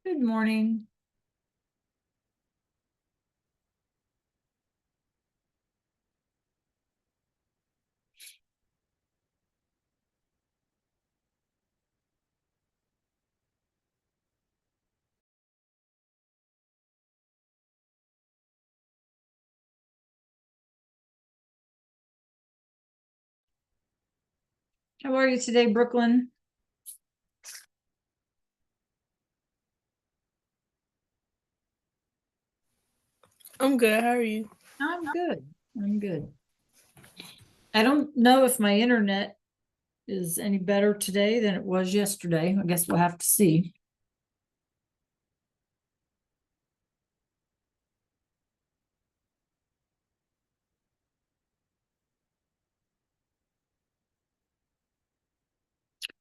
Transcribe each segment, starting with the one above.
Good morning. How are you today, Brooklyn? I'm good. How are you? I'm good. I'm good. I don't know if my internet is any better today than it was yesterday. I guess we'll have to see.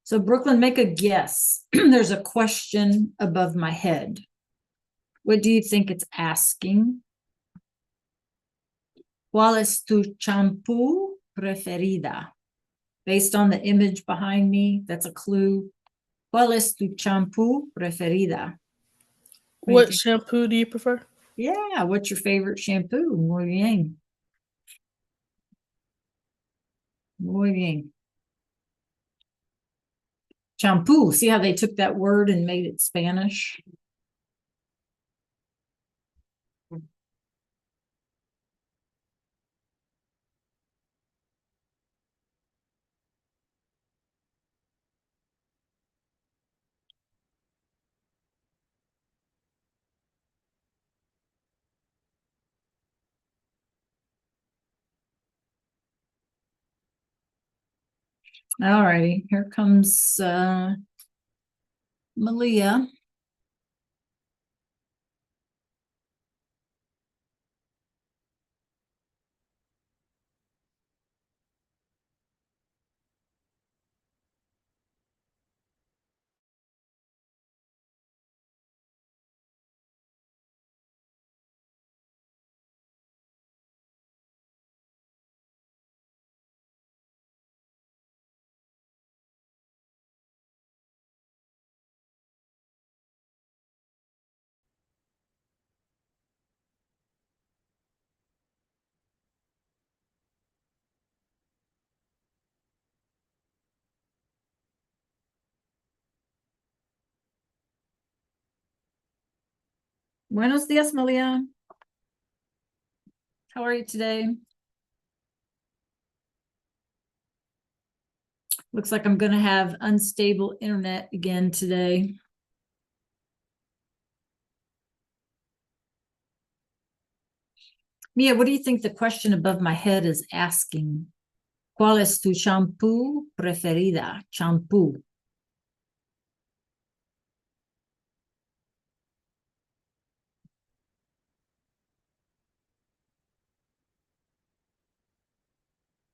So, Brooklyn, make a guess. There's a question above my head. What do you think it's asking? ¿Cuál es tu champú preferida? Based on the image behind me, that's a clue. ¿Cuál es tu champú preferida? What do you What think? shampoo do you prefer? Yeah, what's your favorite shampoo? Muy bien. Muy bien. Champú. See how they took that word and made it Spanish? All righty. Here comes Malia. Buenos dias, Malia. How are you today? Looks like I'm going to have unstable internet again today. Mia, what do you think the question above my head is asking? ¿Cuál es tu shampoo preferida? Shampoo.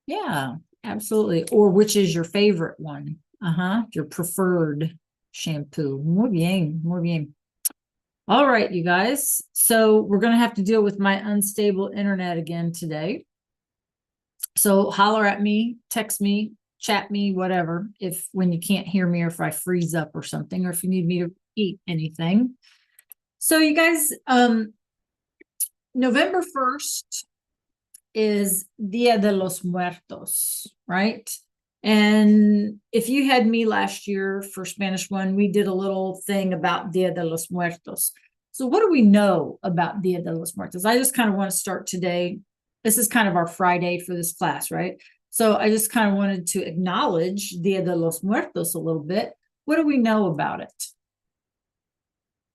Yeah, absolutely. Or which is your favorite one? Your preferred shampoo. Muy bien, muy bien. All right, you guys. So we're going to have to deal with my unstable internet again today. So holler at me, text me, chat me, whatever, if when you can't hear me or if I freeze up or something, or if you need me to repeat anything. So you guys, November 1st is Dia de los Muertos, right? And if you had me last year for Spanish 1, we did a little thing about Dia de los Muertos. So, what do we know about Dia de los Muertos? I just kind of want to start today. This is kind of our Friday for this class, right? So, I just kind of wanted to acknowledge Dia de los Muertos a little bit. What do we know about it?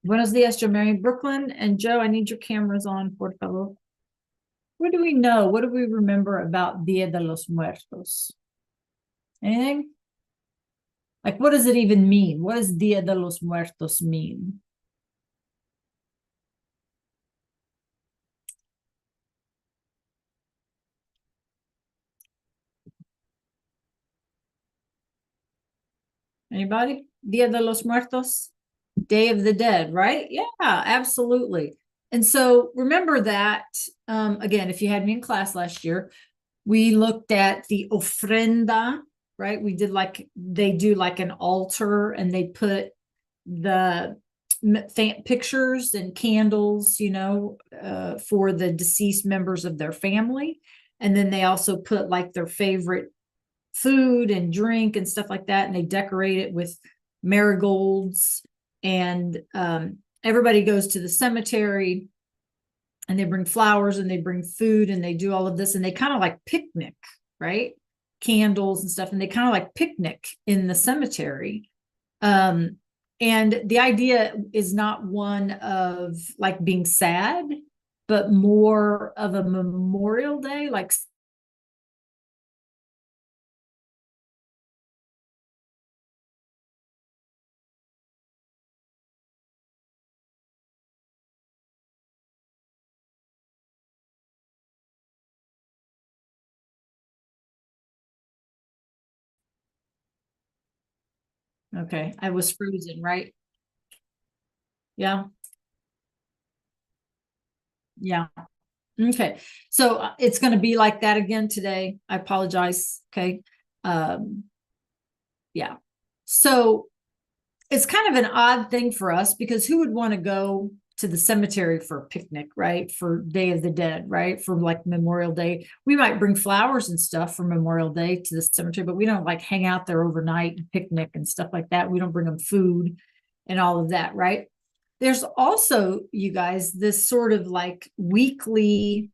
Buenos dias, Joe Mary, Brooklyn, and Joe. I need your cameras on, por favor. What do we know? What do we remember about Dia de los Muertos? Anything? Like, what does it even mean? What does Dia de los Muertos mean? Anybody? Dia de los Muertos? Day of the Dead, right? Yeah, absolutely. And so remember that, again, if you had me in class last year, we looked at the ofrenda, right? We did like, they do like an altar and they put the pictures and candles, for the deceased members of their family. And then they also put like their favorite food and drink and stuff like that. And they decorate it with marigolds. And everybody goes to the cemetery and they bring flowers and they bring food and they do all of this. And they kind of like picnic, right? Candles and stuff. And they kind of like picnic in the cemetery. And the idea is not one of like being sad, but more of a Memorial Day, like okay, I was frozen, right? Yeah. Yeah. Okay. So it's going to be like that again today. I apologize. Okay. Um, yeah. So it's kind of an odd thing for us because who would want to go to the cemetery for a picnic, right? For Day of the Dead, right? For like Memorial Day. We might bring flowers and stuff for Memorial Day to the cemetery, but we don't like hang out there overnight and picnic and stuff like that. We don't bring them food and all of that, right? There's also, you guys, this sort of like weekly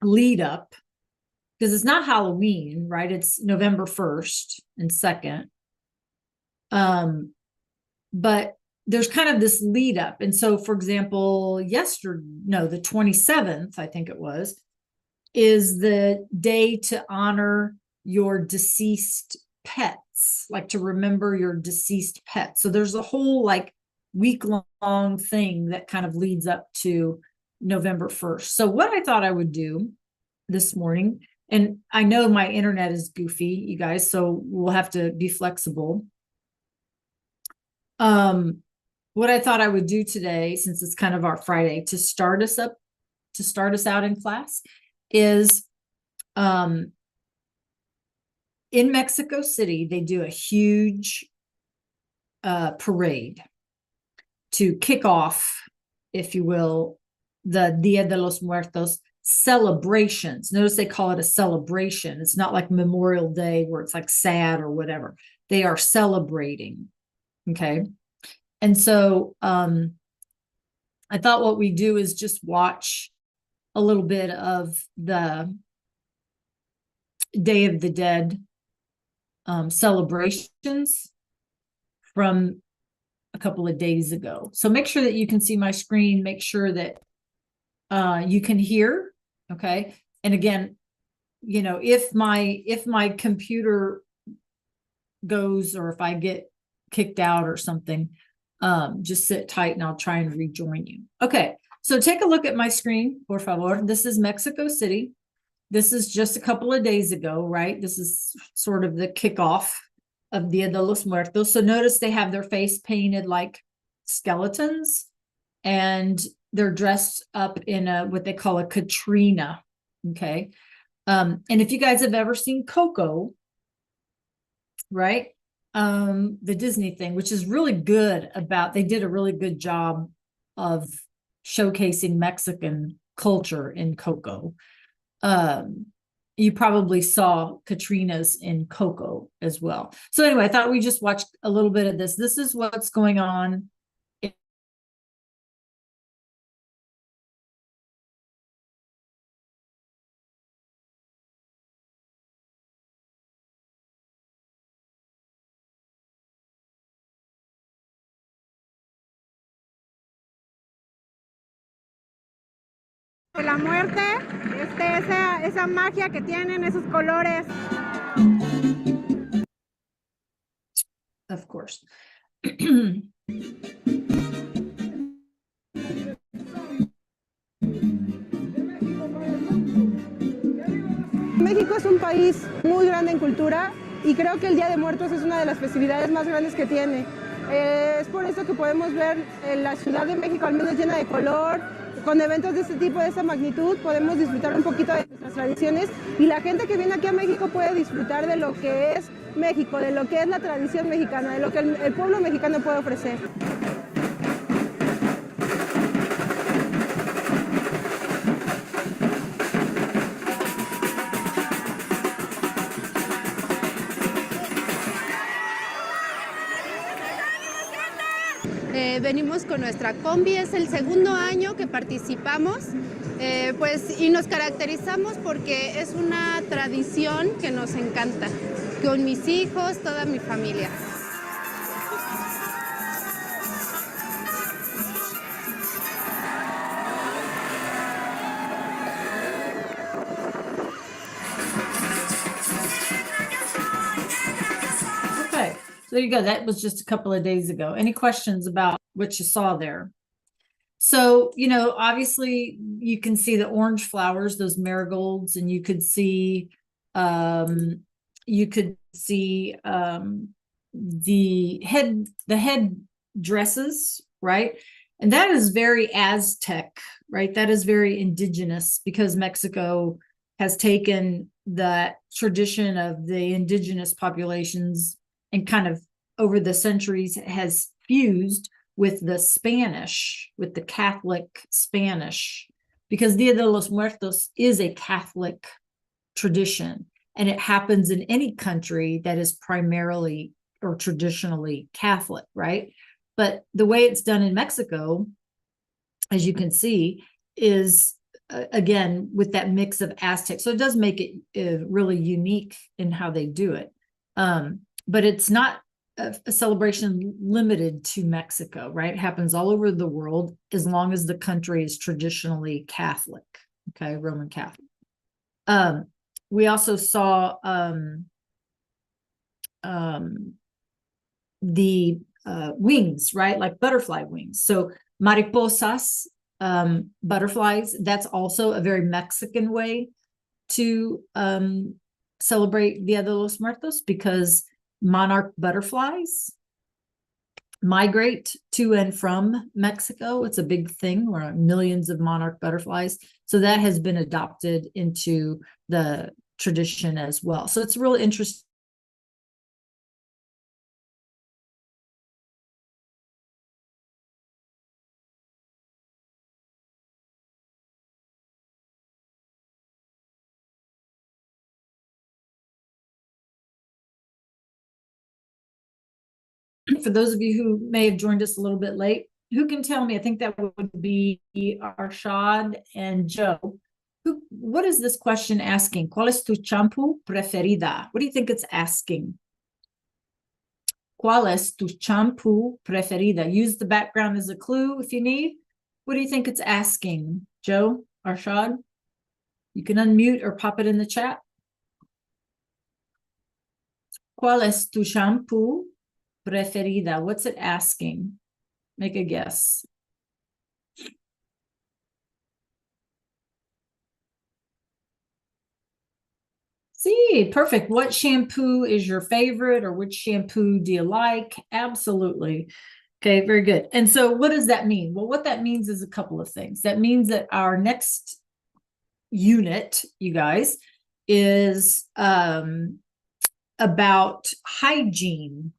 lead up because it's not Halloween, right? It's November 1st and 2nd. But there's kind of this lead up. And so, for example, the 27th, I think it was, is the day to honor your deceased pets, like to remember your deceased pets. So there's a whole like week-long thing that kind of leads up to November 1st. So what I thought I would do this morning, and I know my internet is goofy, you guys, so we'll have to be flexible. What I thought I would do today, since it's kind of our Friday, to start us out in class is, in Mexico City, they do a huge parade to kick off, if you will, the Dia de los Muertos celebrations. Notice they call it a celebration. It's not like Memorial Day where it's like sad or whatever. They are celebrating. Okay. And so I thought what we do is just watch a little bit of the Day of the Dead celebrations from a couple of days ago. So make sure that you can see my screen, make sure that you can hear. Okay. And again, if my computer goes or if I get kicked out or something, just sit tight and I'll try and rejoin you. Okay, so take a look at my screen, por favor. This is Mexico City. This is just a couple of days ago, right? This is sort of the kickoff of Dia de los Muertos. So notice they have their face painted like skeletons and they're dressed up in what they call a Catrina. Okay. And if you guys have ever seen Coco, right? The Disney thing, which is really good they did a really good job of showcasing Mexican culture in Coco. You probably saw Catrinas in Coco as well. So anyway, I thought we just watched a little bit of this. This is what's going on. La muerte, esa magia que tienen, esos colores. Of course. México es un país muy grande en cultura y creo que el Día de Muertos es una de las festividades más grandes que tiene. Es por eso que podemos ver la Ciudad de México al menos llena de color. Con eventos de este tipo, de esta magnitud, podemos disfrutar un poquito de nuestras tradiciones y la gente que viene aquí a México puede disfrutar de lo que es México, de lo que es la tradición mexicana, de lo que el pueblo mexicano puede ofrecer. Venimos con nuestra combi, es el segundo año que participamos, pues, y nos caracterizamos porque es una tradición que nos encanta, con mis hijos, toda mi familia. Okay, so there you go. That was just a couple of days ago. Any questions about what you saw there? So, you know, obviously you can see the orange flowers, those marigolds, and you could see the head dresses, right? And that is very Aztec, right? That is very indigenous because Mexico has taken that tradition of the indigenous populations and kind of over the centuries has fused with the Spanish, with the Catholic Spanish, because Dia de los Muertos is a Catholic tradition, and it happens in any country that is primarily or traditionally Catholic, right? But the way it's done in Mexico, as you can see, is again with that mix of Aztec. So it does make it really unique in how they do it. But it's not a celebration limited to Mexico, right? It happens all over the world as long as the country is traditionally Catholic, okay, Roman Catholic. We also saw the wings, right? Like butterfly wings. So mariposas, butterflies, that's also a very Mexican way to celebrate Dia de los Muertos because monarch butterflies migrate to and from Mexico. It's a big thing. We're millions of monarch butterflies. So that has been adopted into the tradition as well. So it's really interesting. For those of you who may have joined us a little bit late, who can tell me? I think that would be Arshad and Joe. What is this question asking? ¿Cuál es tu champú preferida? What do you think it's asking? ¿Cuál es tu champú preferida? Use the background as a clue if you need. What do you think it's asking? Joe, Arshad? You can unmute or pop it in the chat. ¿Cuál es tu champú preferida? What's it asking? Make a guess. See, perfect. What shampoo is your favorite, or which shampoo do you like? Absolutely. Okay, very good. And so what does that mean? Well, what that means is a couple of things. That means that our next unit, you guys, is about hygiene.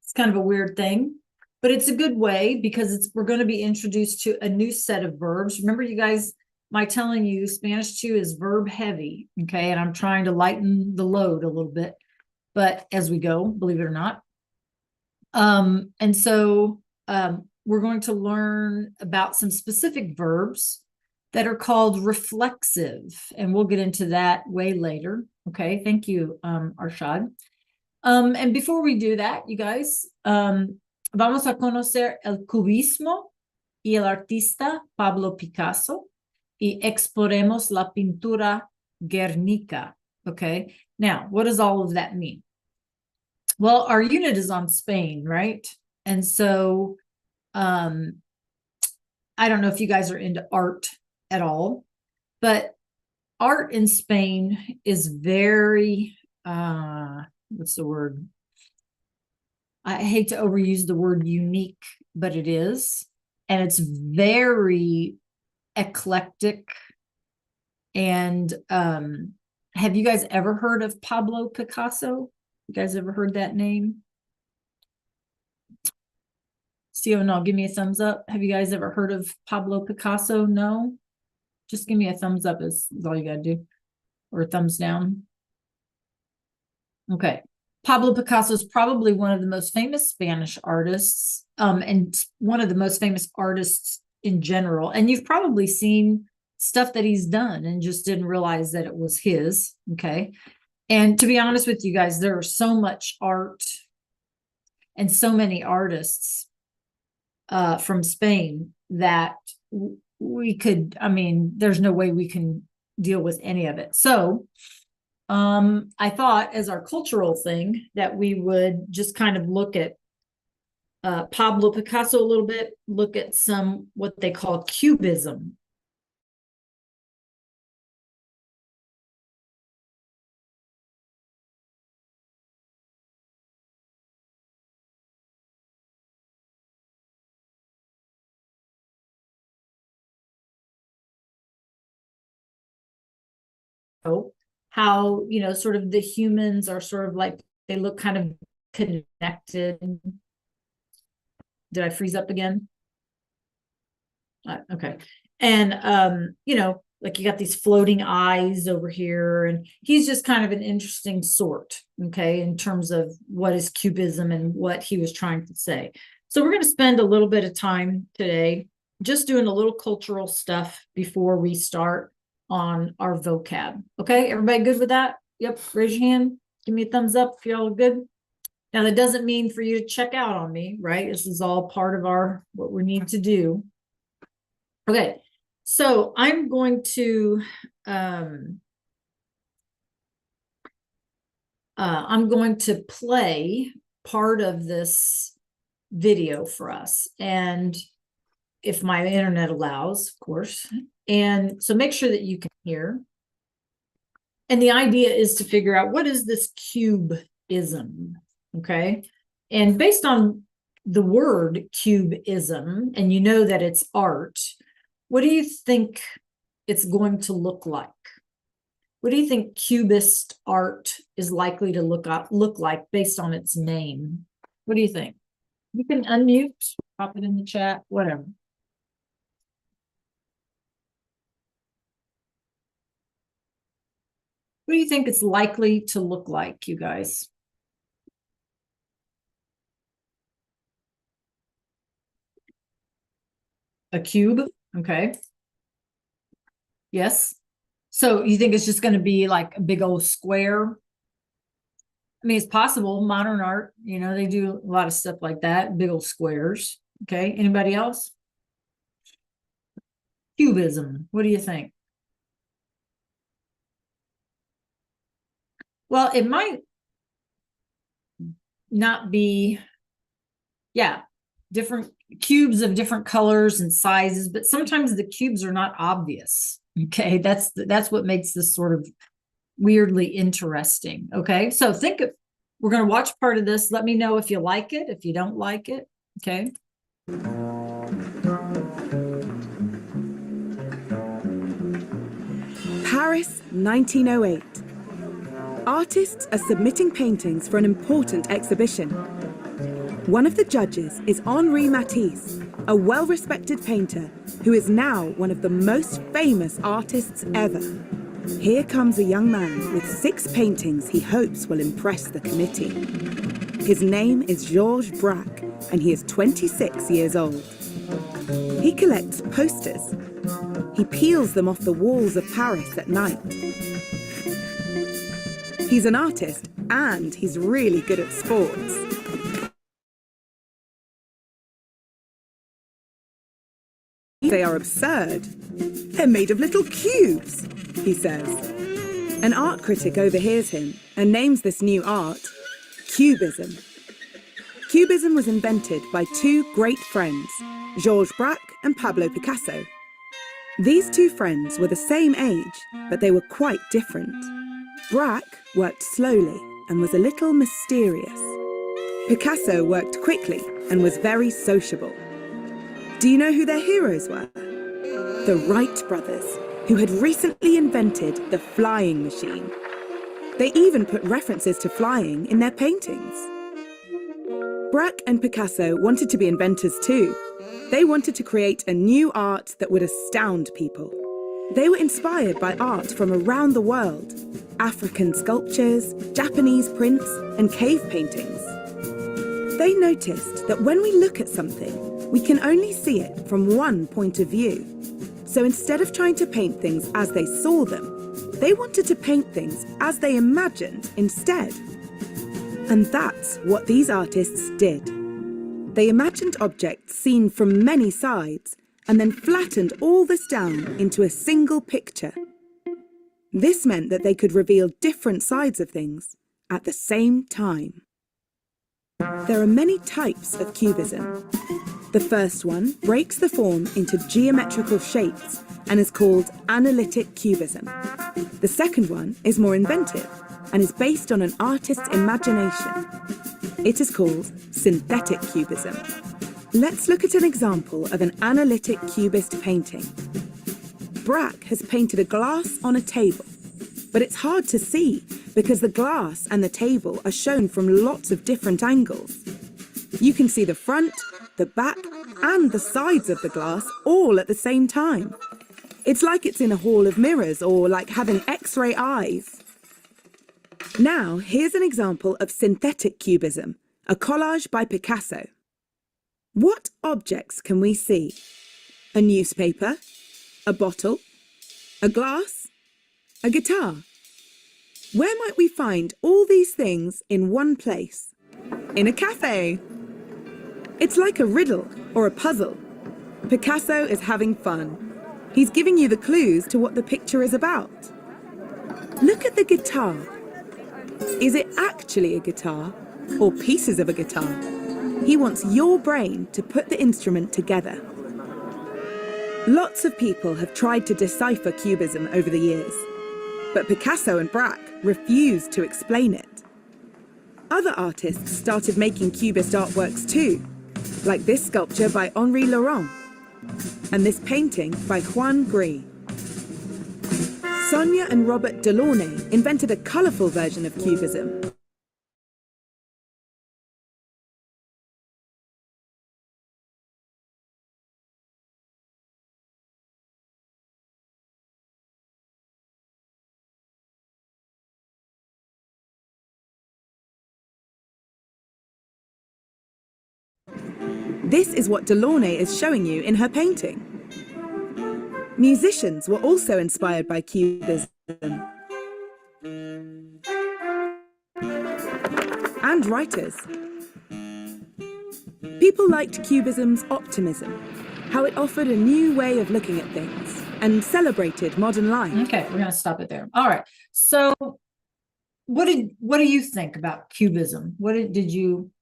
It's kind of a weird thing, but it's a good way because we're going to be introduced to a new set of verbs. Remember, you guys, my telling you Spanish 2 is verb heavy, okay? And I'm trying to lighten the load a little bit, but as we go, believe it or not. And so we're going to learn about some specific verbs that are called reflexive, and we'll get into that way later. Okay, thank you, Arshad. And before we do that, you guys, vamos a conocer el cubismo y el artista Pablo Picasso y exploremos la pintura Guernica. Okay, now what does all of that mean? Well, our unit is on Spain, right? And so I don't know if you guys are into art at all, but art in Spain is very, what's the word? I hate to overuse the word unique, but it is. And it's very eclectic. And have you guys ever heard of Pablo Picasso? You guys ever heard that name? See or no? Give me a thumbs up. Have you guys ever heard of Pablo Picasso? No? Just give me a thumbs up is all you gotta do. Or a thumbs down. Okay. Pablo Picasso is probably one of the most famous Spanish artists and one of the most famous artists in general. And you've probably seen stuff that he's done and just didn't realize that it was his. Okay. And to be honest with you guys, there are so much art and so many artists from Spain that we could, I mean, there's no way we can deal with any of it. So I thought as our cultural thing that we would just kind of look at Pablo Picasso a little bit, look at some what they call cubism. How, you know, sort of the humans are sort of like, they look kind of connected. Did I freeze up again? Okay. And, you know, like you got these floating eyes over here, and he's just kind of an interesting sort, okay, in terms of what is cubism and what he was trying to say. So we're going to spend a little bit of time today just doing a little cultural stuff before we start on our vocab. Okay, everybody good with that? Yep, raise your hand. Give me a thumbs up if y'all are good. Now, that doesn't mean for you to check out on me, right? This is all part of our, what we need to do. Okay, so I'm going to, play part of this video for us. And if my internet allows, of course. And so make sure that you can hear. And the idea is to figure out what is this cubism, okay? And based on the word cubism, and you know that it's art, what do you think it's going to look like? What do you think cubist art is likely to look like based on its name? What do you think? You can unmute, pop it in the chat, whatever. What do you think it's likely to look like, you guys? A cube, okay. Yes. So you think it's just going to be like a big old square? I mean, it's possible. Modern art, you know, they do a lot of stuff like that, big old squares. Okay. Anybody else? Cubism. What do you think? Well, it might not be, yeah, different cubes of different colors and sizes, but sometimes the cubes are not obvious. Okay, that's what makes this sort of weirdly interesting. Okay, so think of, we're going to watch part of this. Let me know if you like it, if you don't like it. Okay. Paris, 1908. Artists are submitting paintings for an important exhibition. One of the judges is Henri Matisse, a well-respected painter who is now one of the most famous artists ever. Here comes a young man with 6 paintings he hopes will impress the committee. His name is Georges Braque, and he is 26 years old. He collects posters. He peels them off the walls of Paris at night. He's an artist, and he's really good at sports. They are absurd. They're made of little cubes, he says. An art critic overhears him and names this new art Cubism. Cubism was invented by 2 great friends, Georges Braque and Pablo Picasso. These 2 friends were the same age, but they were quite different. Braque worked slowly and was a little mysterious. Picasso worked quickly and was very sociable. Do you know who their heroes were? The Wright brothers, who had recently invented the flying machine. They even put references to flying in their paintings. Braque and Picasso wanted to be inventors too. They wanted to create a new art that would astound people. They were inspired by art from around the world: African sculptures, Japanese prints, and cave paintings. they noticed that when we look at something, we can only see it from one point of view. So instead of trying to paint things as they saw them, they wanted to paint things as they imagined instead. And that's what these artists did. They imagined objects seen from many sides and then flattened all this down into a single picture. This meant that they could reveal different sides of things at the same time. There are many types of cubism. The first one breaks the form into geometrical shapes and is called analytic cubism. The second one is more inventive and is based on an artist's imagination. It is called synthetic cubism. Let's look at an example of an analytic cubist painting. Brack has painted a glass on a table, but it's hard to see because the glass and the table are shown from lots of different angles. You can see the front, the back, and the sides of the glass all at the same time. It's like it's in a hall of mirrors or like having X-ray eyes. Now, here's an example of synthetic cubism, a collage by Picasso. What objects can we see? A newspaper, a bottle, a glass, a guitar. Where might we find all these things in one place? In a cafe. It's like a riddle or a puzzle. Picasso is having fun. He's giving you the clues to what the picture is about. Look at the guitar. Is it actually a guitar or pieces of a guitar? He wants your brain to put the instrument together. Lots of people have tried to decipher cubism over the years, but Picasso and Braque refused to explain it. Other artists started making cubist artworks too, like this sculpture by Henri Laurent and this painting by Juan Gris. Sonia and Robert Delaunay invented a colourful version of cubism. This is what Delaunay is showing you in her painting. Musicians were also inspired by cubism. And writers. People liked cubism's optimism, how it offered a new way of looking at things and celebrated modern life. Okay, we're going to stop it there. All right. So what do you think about cubism? Did you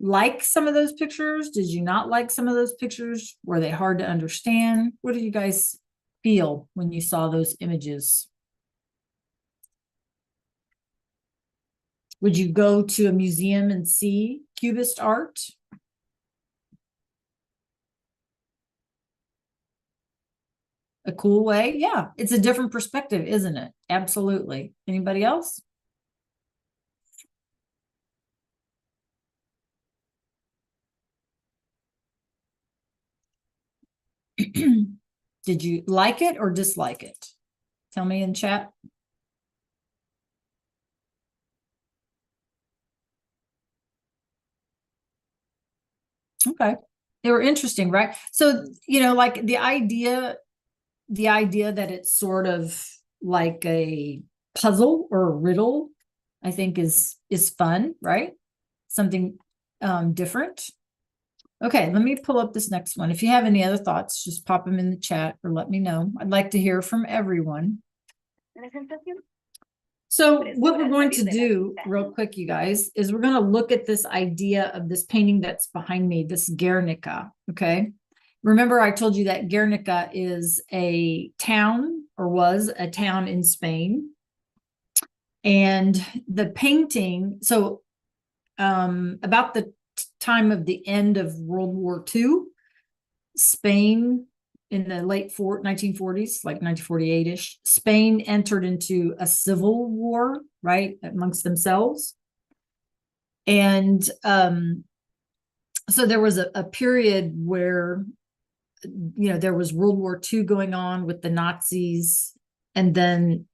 like some of those pictures? Did you not like some of those pictures? Were they hard to understand? What did you guys feel when you saw those images? Would you go to a museum and see Cubist art? A cool way? Yeah, it's a different perspective, isn't it? Absolutely. Anybody else? Did you like it or dislike it? Tell me in chat. Okay. They were interesting, right? So, like the idea that it's sort of like a puzzle or a riddle, I think is fun, right? Something different. Okay, let me pull up this next one. If you have any other thoughts, just pop them in the chat or let me know. I'd like to hear from everyone. So what we're going to do real quick, you guys, is we're going to look at this idea of this painting that's behind me, this Guernica, okay? Remember I told you that Guernica is a town or was a town in Spain. And the painting, so about the time of the end of World War II, Spain in the late 1940s, like 1948-ish, Spain entered into a civil war, right, amongst themselves. And so there was a period where, there was World War II going on with the Nazis, and then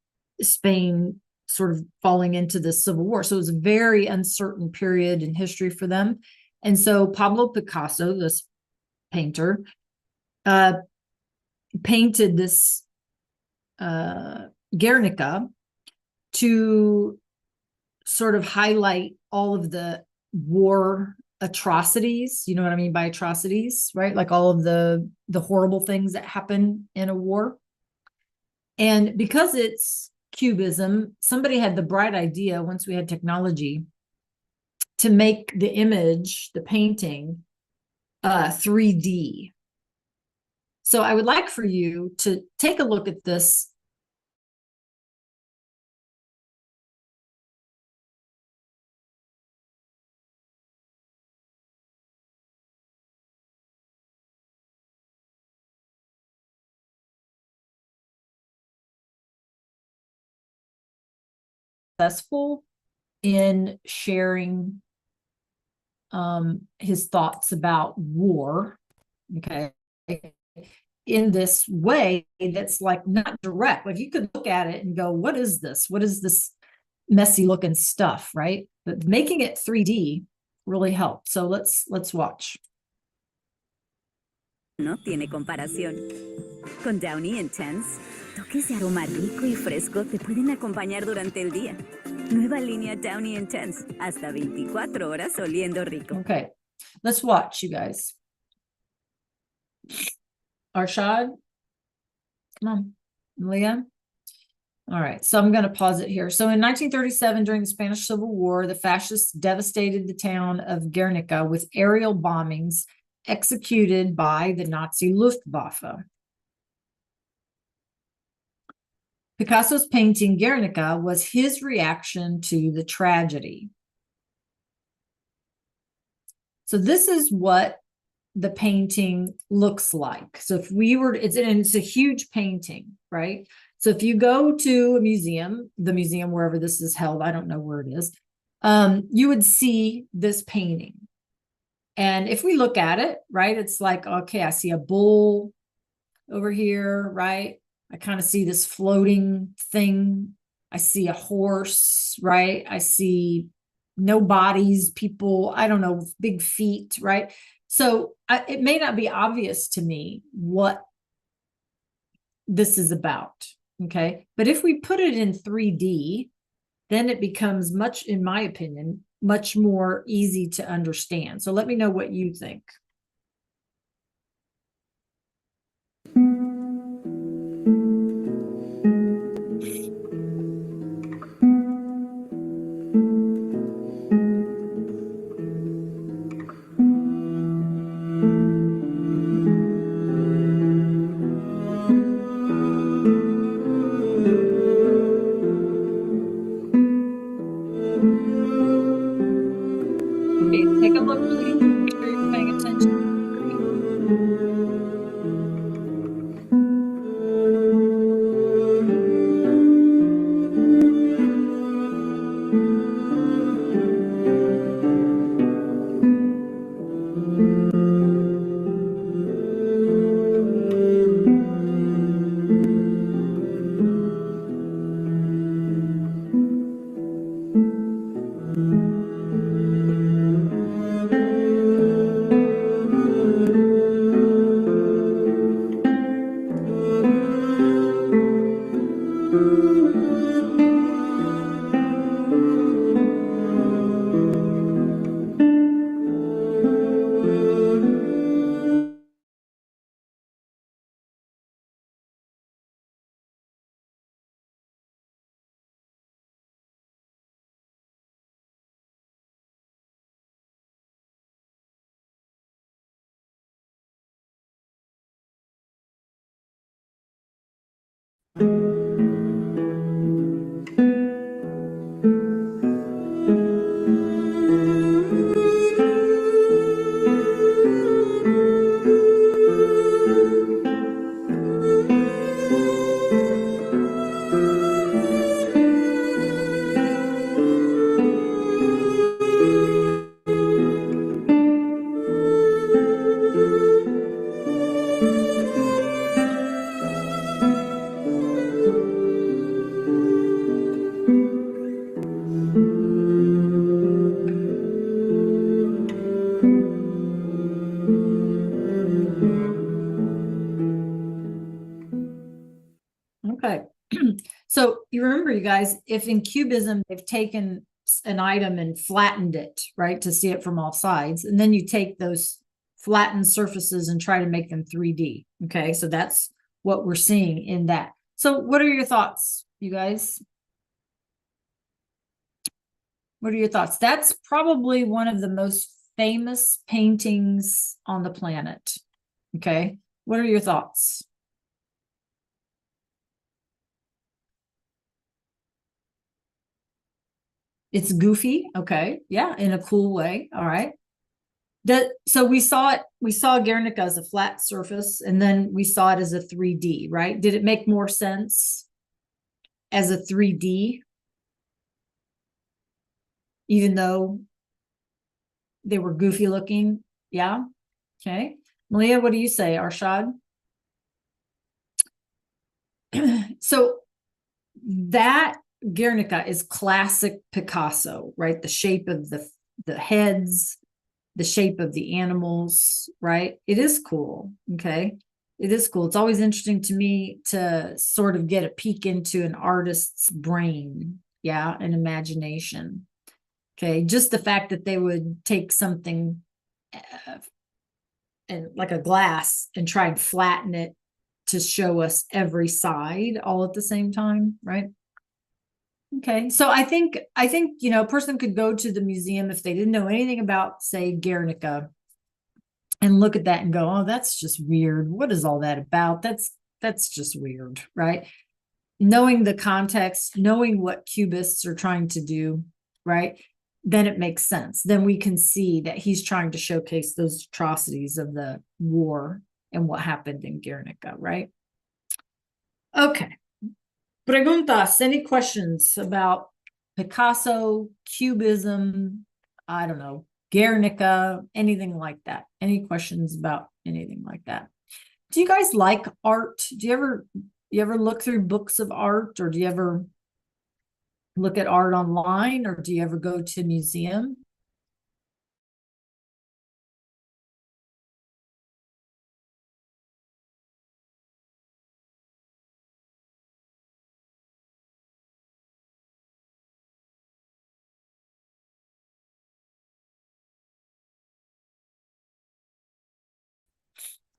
Spain sort of falling into the Civil War. So it was a very uncertain period in history for them. And so Pablo Picasso, this painter, painted this Guernica to sort of highlight all of the war atrocities. You know what I mean by atrocities, right? Like all of the horrible things that happen in a war. And because it's Cubism, somebody had the bright idea, once we had technology, to make the image, the painting, 3D. So I would like for you to take a look at this. Successful in sharing his thoughts about war, okay, in this way that's like not direct. Like you could look at it and go, what is this? What is this messy looking stuff, right? But making it 3D really helped. So let's watch. No tiene comparación. Con Downy Intense, toques de aroma rico y fresco te pueden acompañar durante el día. Nueva línea Downy Intense, hasta 24 horas oliendo rico. Okay, let's watch, you guys. Arshad, come on, Leah. All right, so I'm going to pause it here. So in 1937, during the Spanish Civil War, the fascists devastated the town of Guernica with aerial bombings executed by the Nazi Luftwaffe. Picasso's painting Guernica was his reaction to the tragedy. So this is what the painting looks like. So if we were, it's a huge painting, right? So if you go to a museum, the museum wherever this is held, I don't know where it is, you would see this painting. And if we look at it, right, it's like, okay, I see a bull over here, right? I kind of see this floating thing. I see a horse, right? I see no bodies, people, I don't know, big feet, right? So it may not be obvious to me what this is about, okay? But if we put it in 3D, then it becomes much, in my opinion, much more easy to understand. So let me know what you think. Okay, take a look, please. Make sure you're paying attention. So you remember, you guys, if in cubism they've taken an item and flattened it, right, to see it from all sides, and then you take those flattened surfaces and try to make them 3D. Okay, so that's what we're seeing in that. So what are your thoughts, you guys? What are your thoughts? That's probably one of the most famous paintings on the planet. Okay, what are your thoughts? It's goofy. Okay, yeah, in a cool way. All right. So we saw Guernica as a flat surface, and then we saw it as a 3D, right? Did it make more sense as a 3D? Even though they were goofy looking? Yeah. Okay. Malia, what do you say, Arshad? So that Guernica is classic Picasso, right? The shape of the heads, the shape of the animals, right? It is cool. Okay. It is cool. It's always interesting to me to sort of get a peek into an artist's brain. Yeah. And imagination. Okay. Just the fact that they would take something and like a glass and try and flatten it to show us every side all at the same time, right? Okay, so I think a person could go to the museum if they didn't know anything about, say, Guernica, and look at that and go, "Oh, that's just weird. What is all that about? That's just weird," right? Knowing the context, knowing what cubists are trying to do, right? Then it makes sense. Then we can see that he's trying to showcase those atrocities of the war and what happened in Guernica, right? Okay. Preguntas, any questions about Picasso, Cubism, I don't know, Guernica, anything like that? Any questions about anything like that? Do you guys like art? Do you ever look through books of art, or do you ever look at art online, or do you ever go to a museum?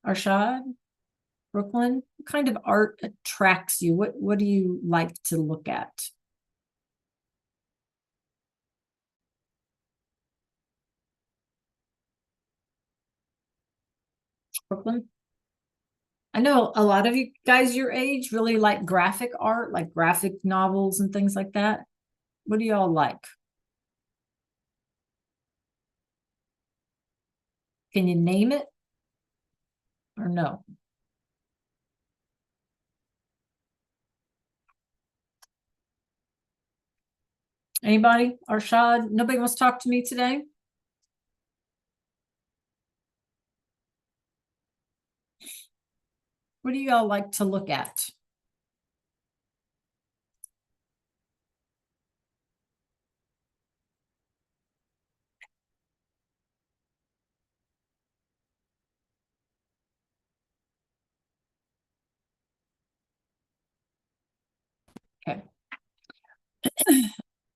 Arshad, Brooklyn, what kind of art attracts you? What do you like to look at? Brooklyn? I know a lot of you guys your age really like graphic art, like graphic novels and things like that. What do y'all like? Can you name it or no? Anybody? Arshad? Nobody wants to talk to me today? What do y'all like to look at? Okay.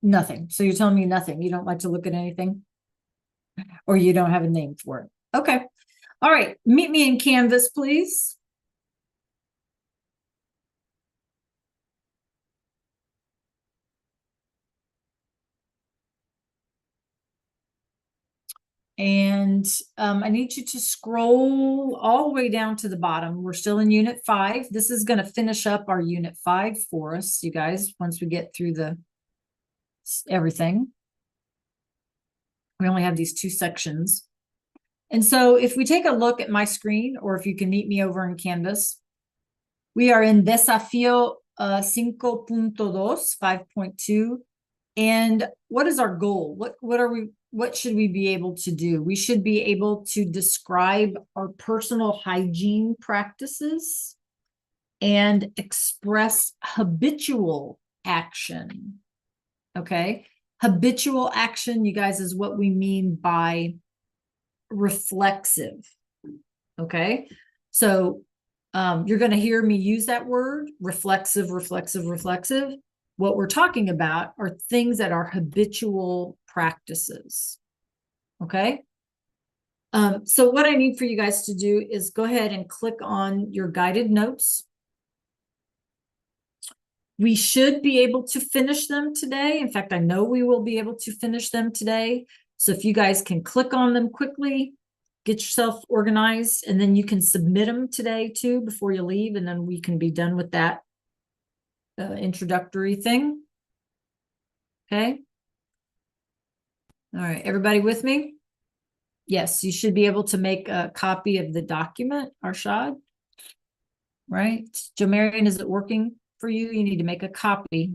Nothing. So you're telling me nothing. You don't like to look at anything? Or you don't have a name for it? Okay. All right. Meet me in Canvas, please. And I need you to scroll all the way down to the bottom. We're still in Unit 5. This is going to finish up our Unit 5 for us, you guys, once we get through everything. We only have these 2 sections. And so if we take a look at my screen, or if you can meet me over in Canvas, we are in Desafío 5.2, 5.2. And what is our goal? What should we be able to do? We should be able to describe our personal hygiene practices and express habitual action. Okay. Habitual action, you guys, is what we mean by reflexive. Okay. So You're going to hear me use that word, reflexive, reflexive, reflexive. What we're talking about are things that are habitual practices. Okay? So what I need for you guys to do is go ahead and click on your guided notes. We should be able to finish them today. In fact, I know we will be able to finish them today. So if you guys can click on them quickly, get yourself organized, and then you can submit them today too before you leave, and then we can be done with that introductory thing. Okay. All right, everybody with me? Yes, you should be able to make a copy of the document, Arshad. Right? Jo Marion, is it working for you? You need to make a copy.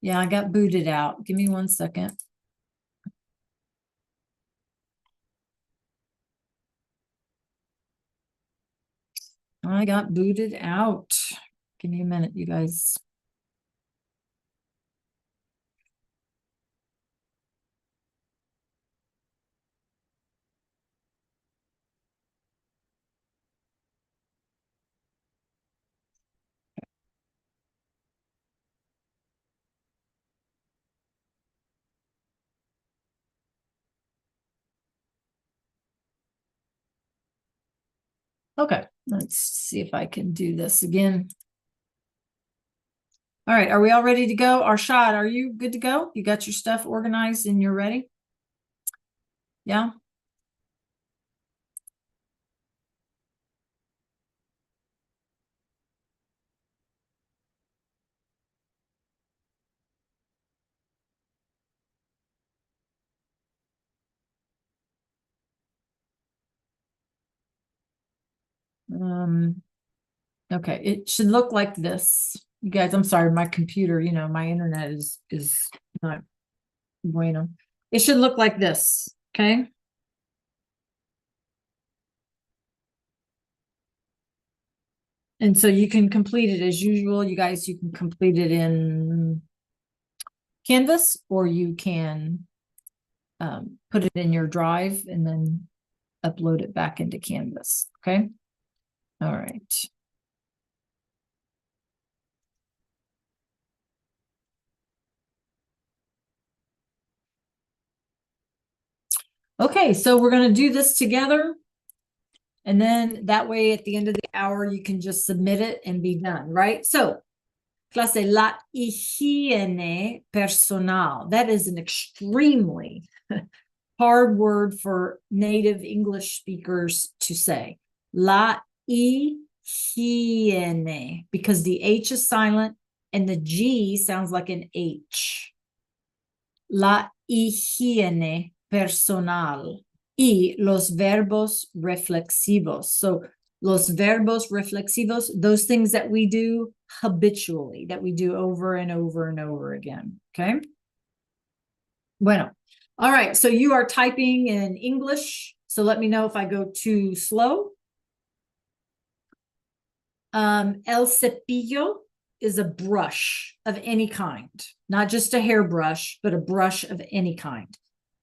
Yeah, I got booted out. Give me 1 second. I got booted out. Give me a minute, you guys. Okay, let's see if I can do this again. All right, are we all ready to go? Arshad, are you good to go? You got your stuff organized and you're ready? Yeah? Okay, it should look like this. You guys, I'm sorry, my computer, my internet is not bueno. It should look like this, okay? And so you can complete it as usual. You guys, you can complete it in Canvas, or you can put it in your drive and then upload it back into Canvas, okay? All right. Okay, so we're going to do this together. And then that way at the end of the hour, you can just submit it and be done, right? So, clase, la higiene personal. That is an extremely hard word for native English speakers to say. La higiene, because the H is silent and the G sounds like an H. La higiene personal. Y los verbos reflexivos. So los verbos reflexivos, those things that we do habitually, that we do over and over and over again. Okay. Bueno. All right. So you are typing in English. So let me know if I go too slow. El cepillo is a brush of any kind, not just a hairbrush, but a brush of any kind.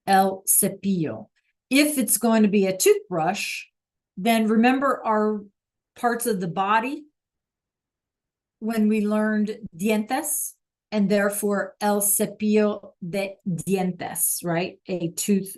El cepillo. If it's going to be a toothbrush, then remember our parts of the body when we learned dientes, and therefore el cepillo de dientes, right? A tooth.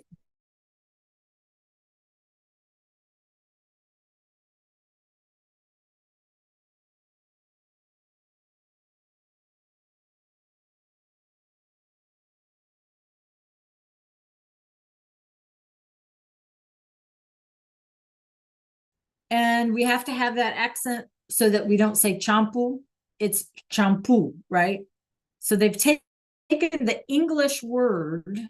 And we have to have that accent so that we don't say champoo. It's champoo, right? So they've taken the English word.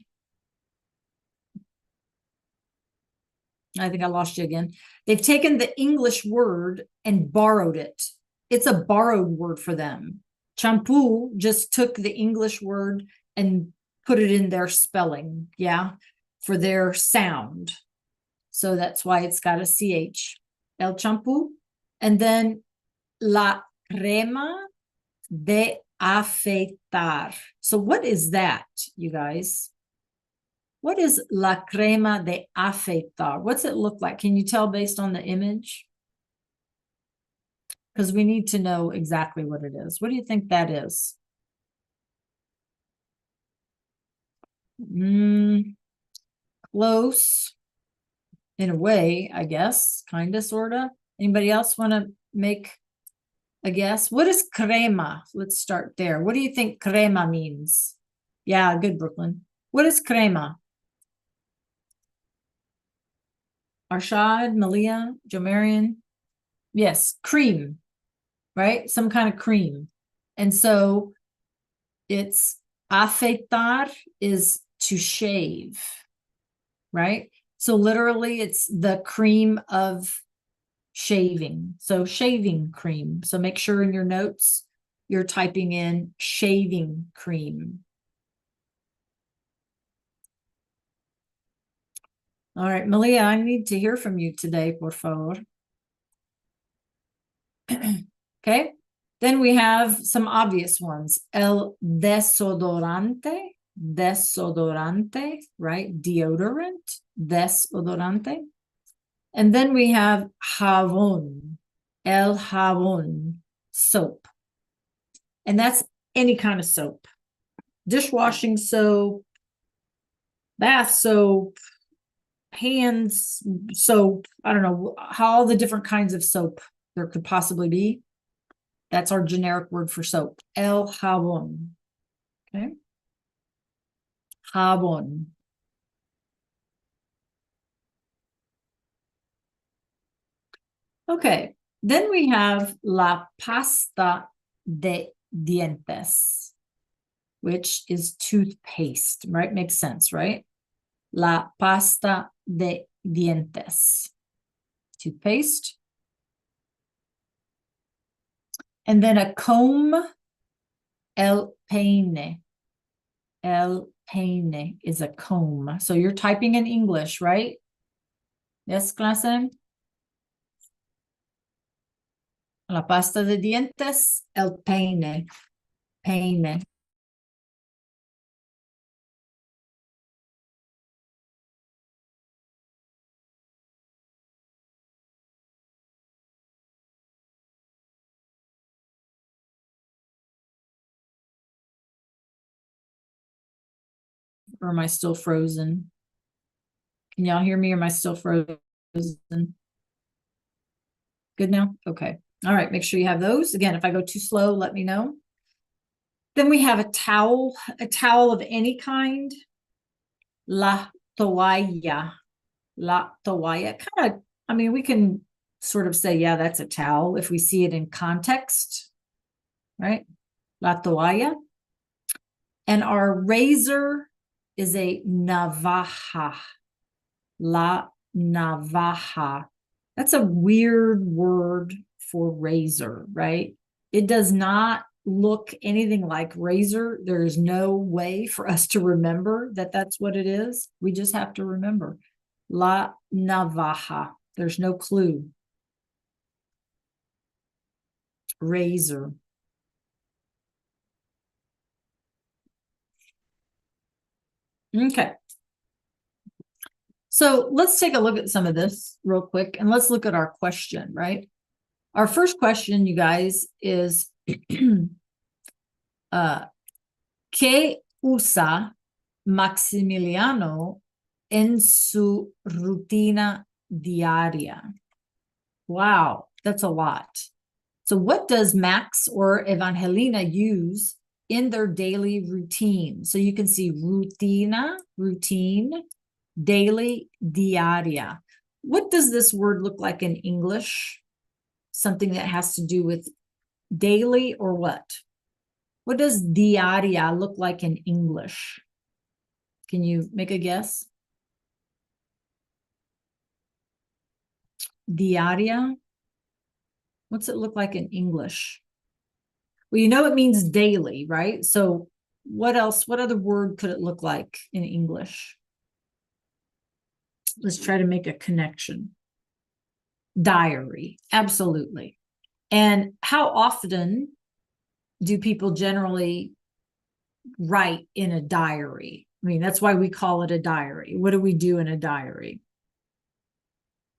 I think I lost you again. They've taken the English word and borrowed it. It's a borrowed word for them. Champoo just took the English word and put it in their spelling, yeah, for their sound. So that's why it's got a CH. El champú. And then la crema de afeitar. So what is that, you guys? What is la crema de afeitar? What's it look like? Can you tell based on the image? Because we need to know exactly what it is. What do you think that is? Close in a way, I guess, kind of, sort of. Anybody else want to make a guess? What is crema? Let's start there. What do you think crema means? Yeah, good, Brooklyn. What is crema? Arshad, Malia, Jomarian? Yes, cream, right? Some kind of cream. And so it's afeitar is to shave, right? So literally it's the cream of shaving. So shaving cream. So make sure in your notes you're typing in shaving cream. All right, Malia, I need to hear from you today, por favor. Okay, then we have some obvious ones. El desodorante, right? Deodorant, desodorante. And then we have jabón, el jabón, soap. And that's any kind of soap. Dishwashing soap, bath soap, hands soap. I don't know how all the different kinds of soap there could possibly be. That's our generic word for soap. El jabón. Okay. Jabón. Okay. Then we have la pasta de dientes, which is toothpaste, right? Makes sense, right? La pasta de dientes. Toothpaste. And then a comb, el peine. El peine is a comb. So you're typing in English, right? Yes, clase? La pasta de dientes, el peine. Peine. Or am I still frozen? Can y'all hear me? Or am I still frozen? Good now? Okay. All right. Make sure you have those. Again, if I go too slow, let me know. Then we have a towel of any kind. La toalla. La toalla. Kind of, I mean, we can sort of say, yeah, that's a towel if we see it in context, right? La toalla. And our razor is a navaja. La navaja. That's a weird word for razor, right? It does not look anything like razor. There's no way for us to remember that that's what it is. We just have to remember. La navaja. There's no clue. Razor. Okay. So let's take a look at some of this real quick and let's look at our question, right? Our first question, you guys, is ¿qué usa Maximiliano en su rutina diaria? Wow, that's a lot. So what does Max or Evangelina use in their daily routine? So you can see rutina, routine, daily, diaria. What does this word look like in English? Something that has to do with daily or what? What does diaria look like in English? Can you make a guess? Diaria? What's it look like in English? Well, you know it means daily, right? So What else? What other word could it look like in English? Let's try to make a connection. Diary, absolutely. And how often do people generally write in a diary? I mean, that's why we call it a diary. What do we do in a diary?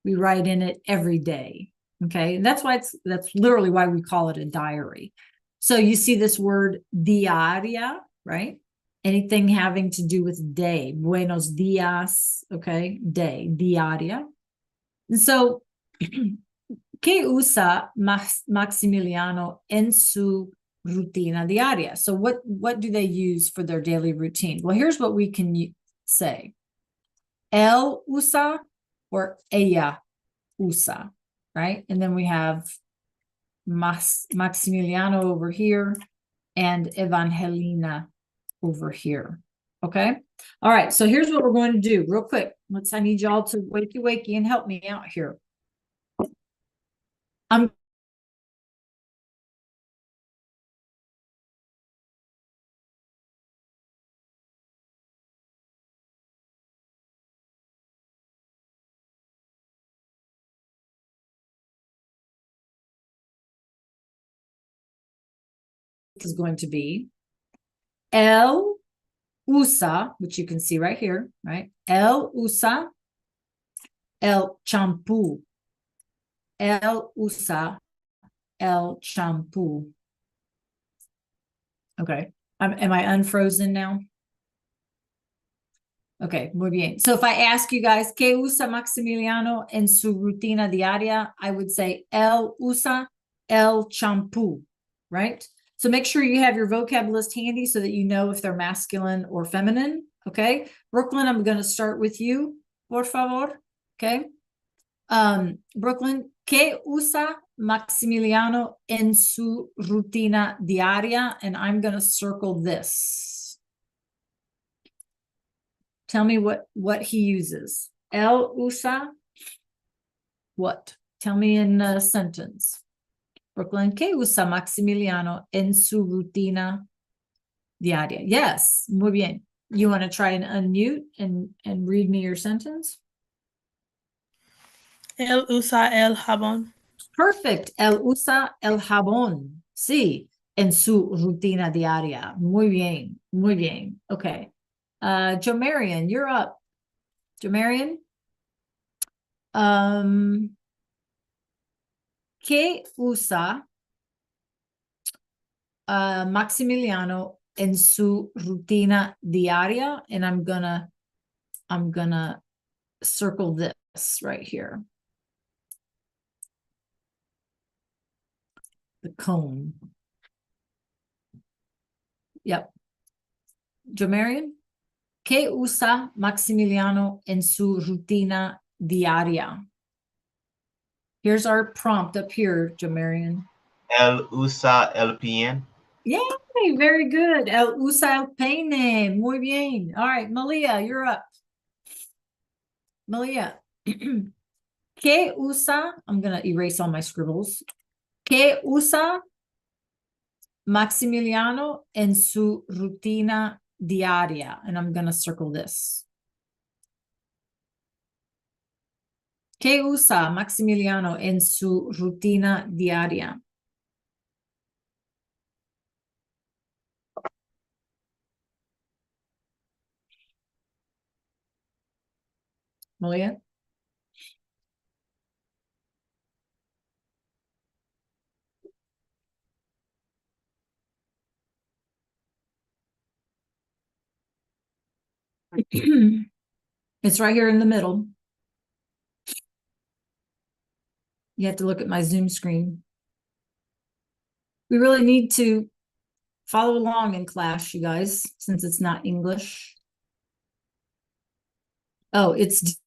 We write in it every day. Okay. And that's why that's literally why we call it a diary. So you see this word diaria, right? Anything having to do with day. Buenos dias. Okay. Day. Diaria. And so, ¿qué usa Maximiliano en su rutina diaria? So what do they use for their daily routine? Well, here's what we can say. Él usa or ella usa, right? And then we have Maximiliano over here and Evangelina over here. Okay. All right. So here's what we're going to do real quick. I need y'all to wakey and help me out here. I'm is going to be él usa, which you can see right here, right? Él usa el champú. Él usa el champú. Okay. Am I unfrozen now? Okay, muy bien. So if I ask you guys, ¿qué usa Maximiliano en su rutina diaria? I would say, él usa el champú, right? So make sure you have your vocab list handy so that you know if they're masculine or feminine, okay? Brooklyn, I'm going to start with you, por favor, okay? Brooklyn, ¿qué usa Maximiliano en su rutina diaria? And I'm going to circle this. Tell me what he uses. Él usa what? Tell me in a sentence. Brooklyn, ¿qué usa Maximiliano en su rutina diaria? Yes, muy bien. You want to try and unmute and read me your sentence? Él usa el jabón. Perfect. Él usa el jabón. Sí, en su rutina diaria. Muy bien, muy bien. Okay. Jomarian, you're up. Jomarian? ¿Qué usa Maximiliano en su rutina diaria? And I'm gonna circle this right here. The cone. Yep. Jomarian? ¿Qué usa Maximiliano en su rutina diaria? Here's our prompt up here, Jomarian. Él usa el peine. Yay, very good. El usa el peine. Muy bien. All right, Malia, you're up. Malia. ¿Qué usa? I'm going to erase all my scribbles. ¿Qué usa Maximiliano en su rutina diaria? And I'm going to circle this. ¿Qué usa Maximiliano en su rutina diaria? Malia? It's right here in the middle. You have to look at my Zoom screen. We really need to follow along in class, you guys, since it's not English. Oh, it's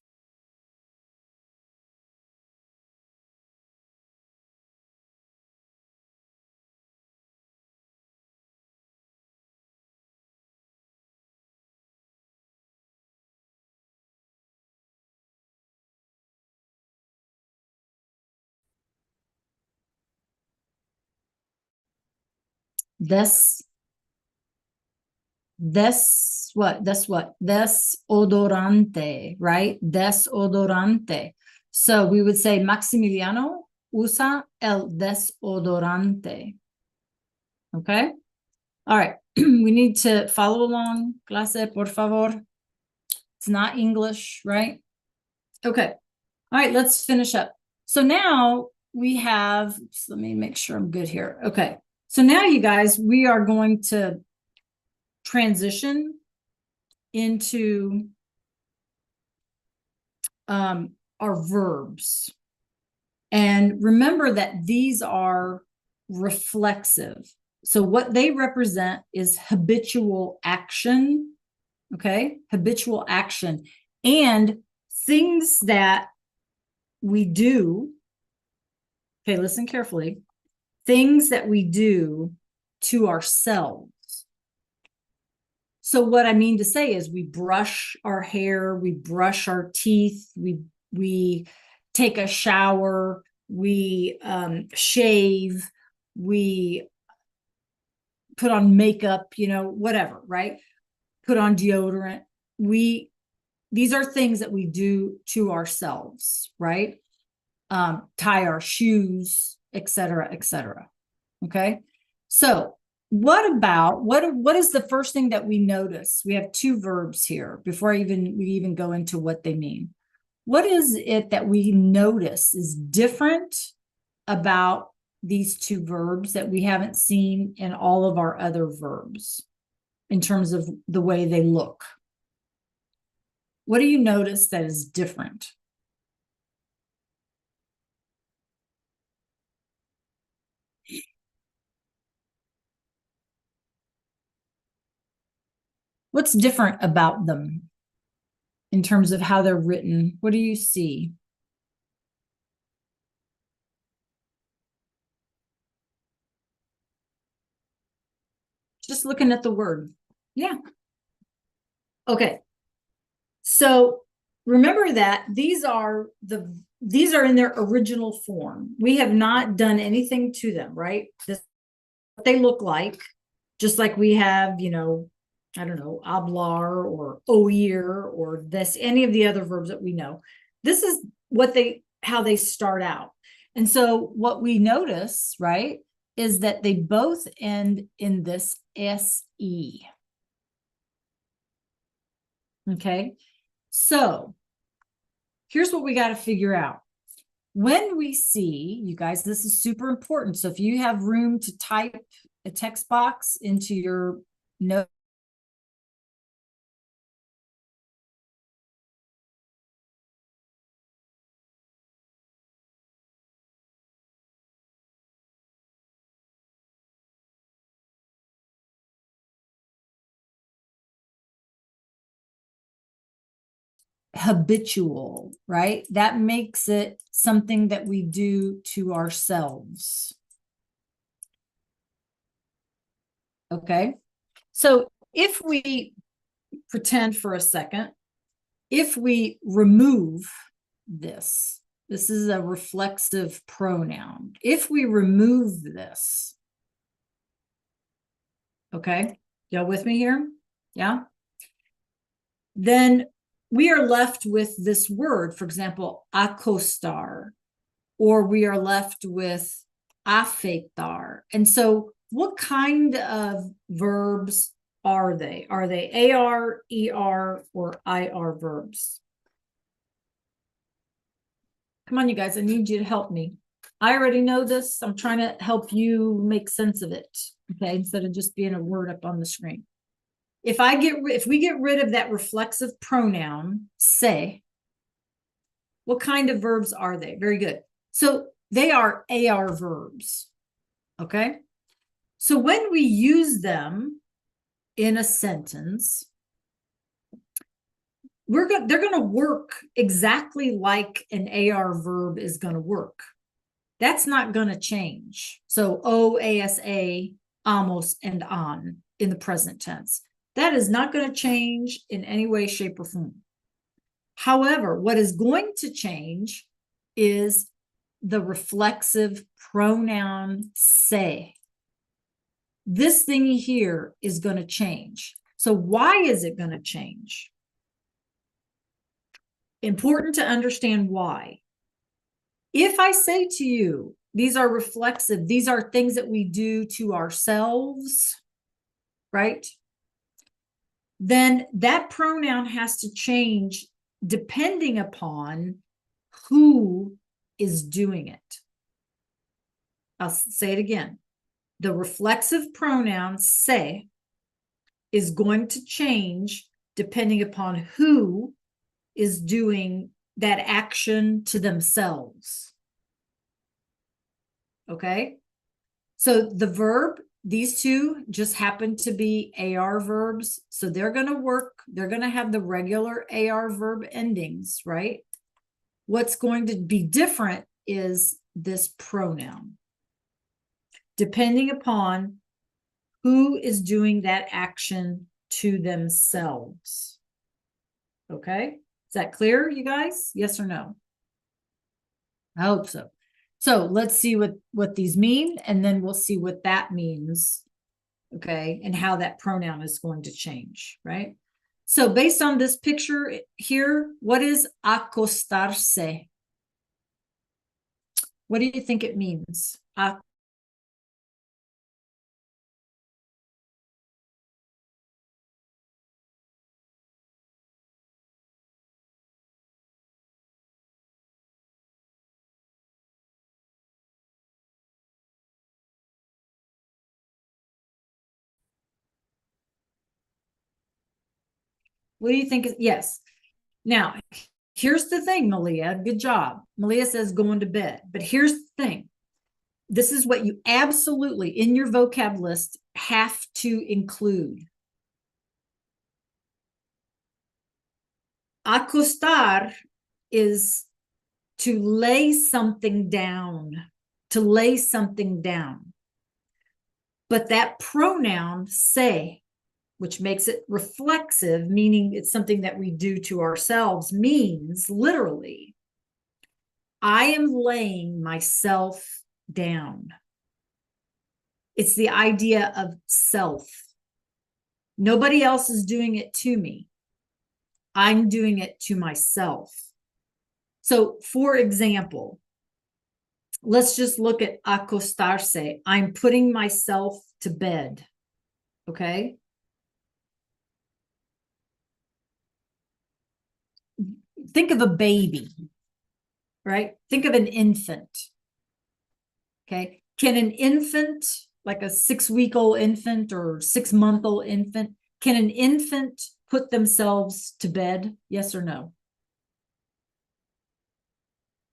this. Desodorante, right? Desodorante. So we would say Maximiliano usa el desodorante. Okay? All right. We need to follow along. Clase, por favor. It's not English, right? Okay. All right, let's finish up. So now we have, let me make sure I'm good here. Okay. So now you guys, we are going to transition into our verbs. And remember that these are reflexive. So what they represent is habitual action, okay? Habitual action and things that we do. Okay, listen carefully. Things that we do to ourselves. So what I mean to say is we brush our hair, we brush our teeth, we take a shower, we shave, we put on makeup, you know, whatever, right? Put on deodorant. These are things that we do to ourselves, right? Tie our shoes, etc., etc. Okay. So what is the first thing that we notice? We have two verbs here before we even go into what they mean. What is it that we notice is different about these two verbs that we haven't seen in all of our other verbs in terms of the way they look? What do you notice that is different? What's different about them in terms of how they're written? What do you see? Just looking at the word. Yeah. Okay. So remember that these are in their original form. We have not done anything to them, right? This is what they look like, just like we have, you know, I don't know, hablar or oír or this, any of the other verbs that we know. This is how they start out. And so what we notice, right, is that they both end in this SE. Okay. So here's what we got to figure out. When we see, you guys, this is super important. So if you have room to type a text box into your note, habitual, right? That makes it something that we do to ourselves. Okay. So if we pretend for a second, if we remove this is a reflexive pronoun. If we remove this, okay, y'all with me here? Yeah. Then we are left with this word, for example, acostar, or we are left with afeitar. And so what kind of verbs are they? Are they AR, ER, or IR verbs? Come on, you guys, I need you to help me. I already know this. I'm trying to help you make sense of it, okay, instead of just being a word up on the screen. If we get rid of that reflexive pronoun, se, what kind of verbs are they? Very good. So they are AR verbs, okay? So when we use them in a sentence, they're going to work exactly like an AR verb is going to work. That's not going to change. So o, asa, amos, and on in the present tense. That is not going to change in any way, shape, or form. However, what is going to change is the reflexive pronoun se. This thing here is going to change. So why is it going to change? Important to understand why. If I say to you, these are reflexive, these are things that we do to ourselves, right? Then that pronoun has to change depending upon who is doing it. I'll say it again. The reflexive pronoun se is going to change depending upon who is doing that action to themselves. Okay? So the verb, these two just happen to be AR verbs. So they're going to work. They're going to have the regular AR verb endings, right? What's going to be different is this pronoun, depending upon who is doing that action to themselves. Okay? Is that clear, you guys? Yes or no? I hope so. So let's see what these mean, and then we'll see what that means, okay, and how that pronoun is going to change, right? So based on this picture here, what is acostarse? What do you think it means? What do you think? Yes. Now, here's the thing, Malia. Good job. Malia says going to bed. But here's the thing. This is what you absolutely, in your vocab list, have to include. Acostar is to lay something down, to lay something down. But that pronoun se, which makes it reflexive, meaning it's something that we do to ourselves, means literally, I am laying myself down. It's the idea of self. Nobody else is doing it to me. I'm doing it to myself. So, for example, let's just look at acostarse. I'm putting myself to bed. Okay. Think of a baby, right? Think of an infant. Okay. Can an infant, like a 6-week-old infant or 6-month-old infant, can an infant put themselves to bed? Yes or no?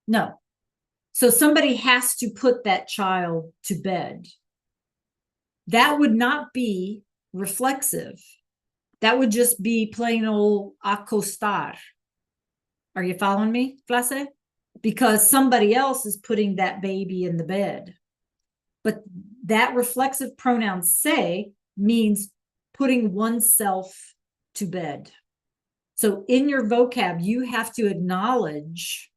No. So somebody has to put that child to bed. That would not be reflexive. That would just be plain old acostar. Are you following me, clase? Because somebody else is putting that baby in the bed. But that reflexive pronoun se means putting oneself to bed. So in your vocab, you have to acknowledge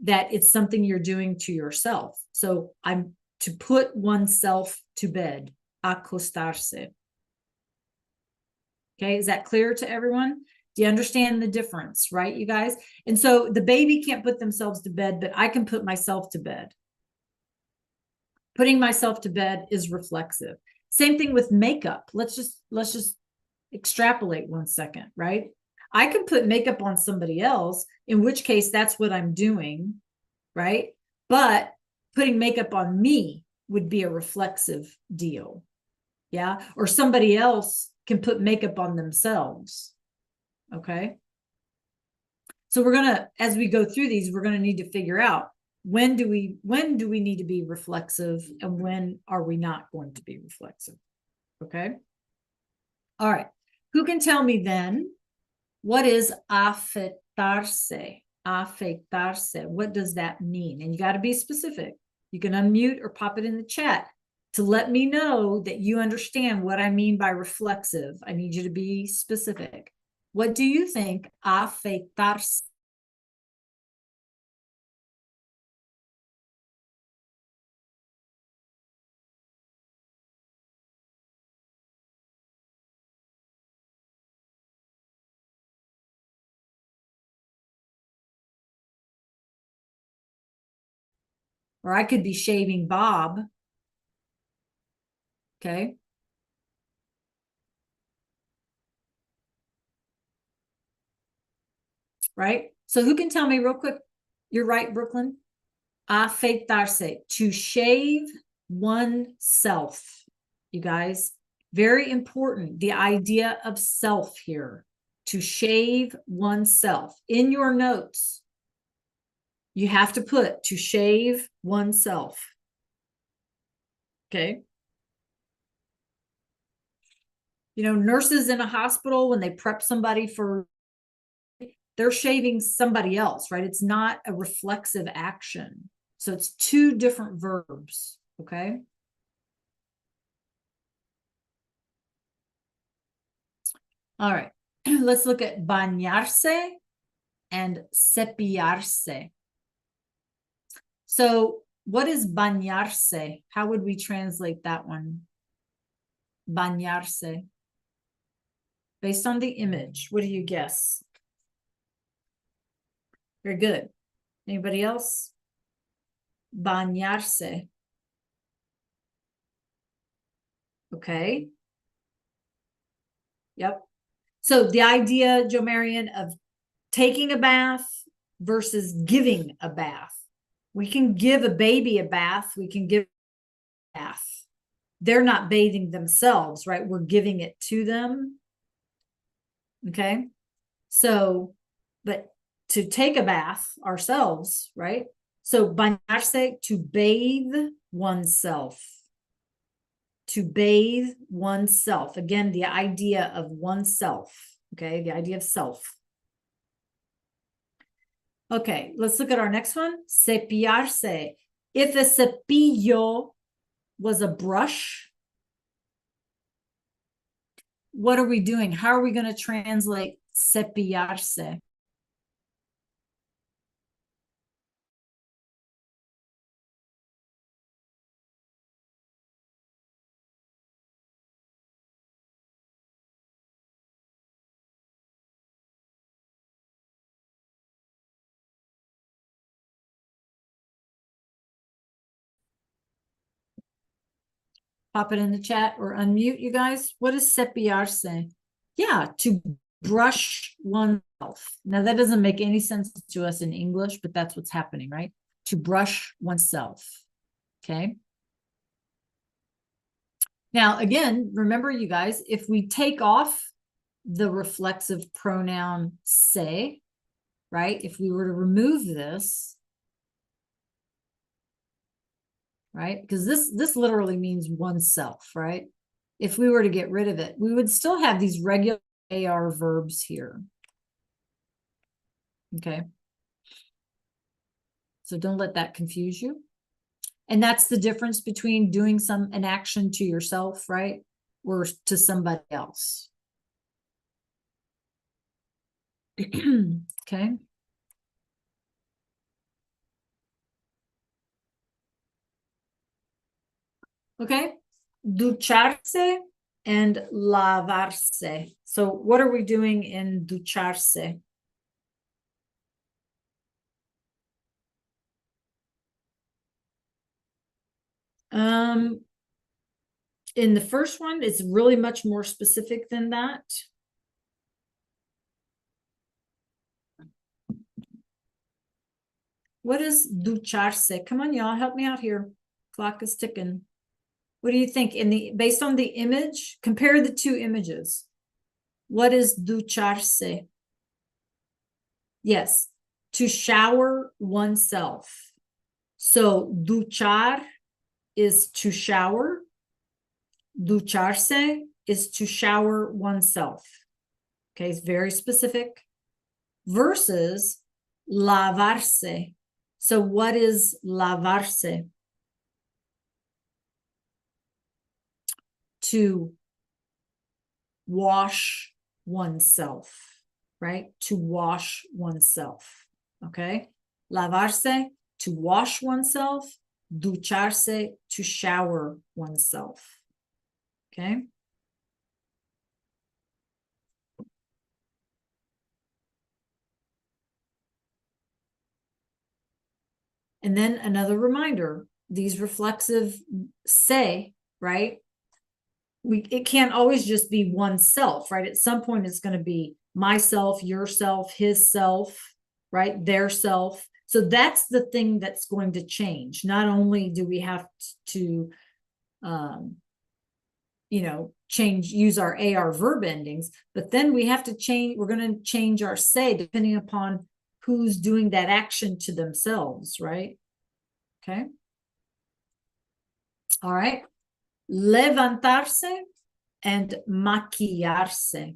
that it's something you're doing to yourself. So I'm to put oneself to bed, acostarse. Okay, is that clear to everyone? Do you understand the difference, right, you guys? And so the baby can't put themselves to bed, but I can put myself to bed. Putting myself to bed is reflexive. Same thing with makeup. Let's just extrapolate 1 second, right? I could put makeup on somebody else, in which case that's what I'm doing, right? But putting makeup on me would be a reflexive deal. Yeah. Or somebody else can put makeup on themselves. Okay. So we're going to, as we go through these, we're going to need to figure out when do we need to be reflexive and when are we not going to be reflexive? Okay. All right. Who can tell me then what is afectarse? Afectarse. What does that mean? And you got to be specific. You can unmute or pop it in the chat to let me know that you understand what I mean by reflexive. I need you to be specific. What do you think afectarse or I could be shaving Bob. Okay. Right? So who can tell me real quick? You're right, Brooklyn. Afeitarse, to shave oneself. You guys, very important. The idea of self here, to shave oneself. In your notes, you have to put to shave oneself. Okay. You know, nurses in a hospital, when they prep somebody for, they're shaving somebody else, right? It's not a reflexive action. So it's two different verbs, okay? All right, let's look at bañarse and cepillarse. So what is bañarse? How would we translate that one? Bañarse. Based on the image, what do you guess? Very good. Anybody else? Bañarse. Okay. Yep. So the idea, Jo Marion, of taking a bath versus giving a bath. We can give a baby a bath. We can give a bath. They're not bathing themselves, right? We're giving it to them. Okay. So, but to take a bath ourselves, right? So bañarse, to bathe oneself. To bathe oneself. Again, the idea of oneself. Okay, the idea of self. Okay, let's look at our next one. Cepillarse. If a cepillo was a brush, what are we doing? How are we going to translate cepillarse? Pop it in the chat or unmute, you guys. What does cepillarse? Yeah, to brush oneself. Now, that doesn't make any sense to us in English, but that's what's happening, right? To brush oneself. Okay. Now, again, remember, you guys, if we take off the reflexive pronoun se, right? If we were to remove this, right? Because this literally means oneself, right? If we were to get rid of it, we would still have these regular AR verbs here. Okay. So don't let that confuse you. And that's the difference between doing an action to yourself, right? Or to somebody else. Okay. Okay. Ducharse and lavarse. So what are we doing in ducharse? In the first one, it's really much more specific than that. What is ducharse? Come on, y'all, help me out here. Clock is ticking. What do you think? Based on the image, compare the two images. What is ducharse? Yes, to shower oneself. So duchar is to shower. Ducharse is to shower oneself. Okay, it's very specific. Versus lavarse. So what is lavarse? To wash oneself, right? To wash oneself. Okay. Lavarse, to wash oneself. Ducharse, to shower oneself. Okay. And then another reminder, these reflexive say, right? It can't always just be oneself, right? At some point, it's going to be myself, yourself, his self, right? Their self. So that's the thing that's going to change. Not only do we have to, use our AR verb endings, but then we have to change, we're going to change our say depending upon who's doing that action to themselves, right? Okay. All right. Levantarse and maquillarse.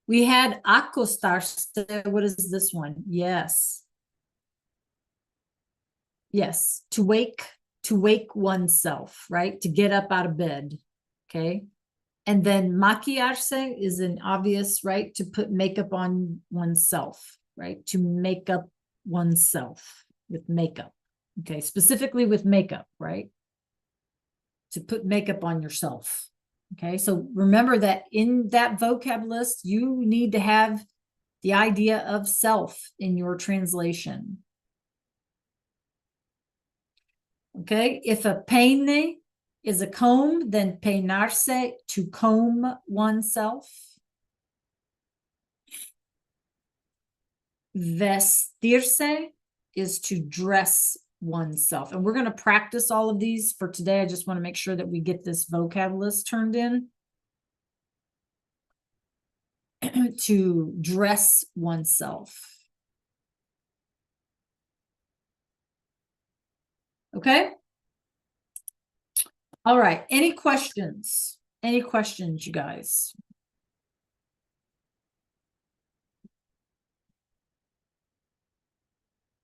We had acostarse. What is this one? Yes. Yes, to wake oneself, right? To get up out of bed. Okay. And then maquillarse is an obvious, right? To put makeup on oneself, right? To make up oneself with makeup. Okay, specifically with makeup, right? To put makeup on yourself. Okay, so remember that in that vocab list, you need to have the idea of self in your translation. Okay, if a peine is a comb, then peinarse, to comb oneself. Vestirse is to dress oneself. And we're going to practice all of these for today. I just want to make sure that we get this vocab list turned in. To dress oneself. Okay. All right. Any questions? Any questions, you guys?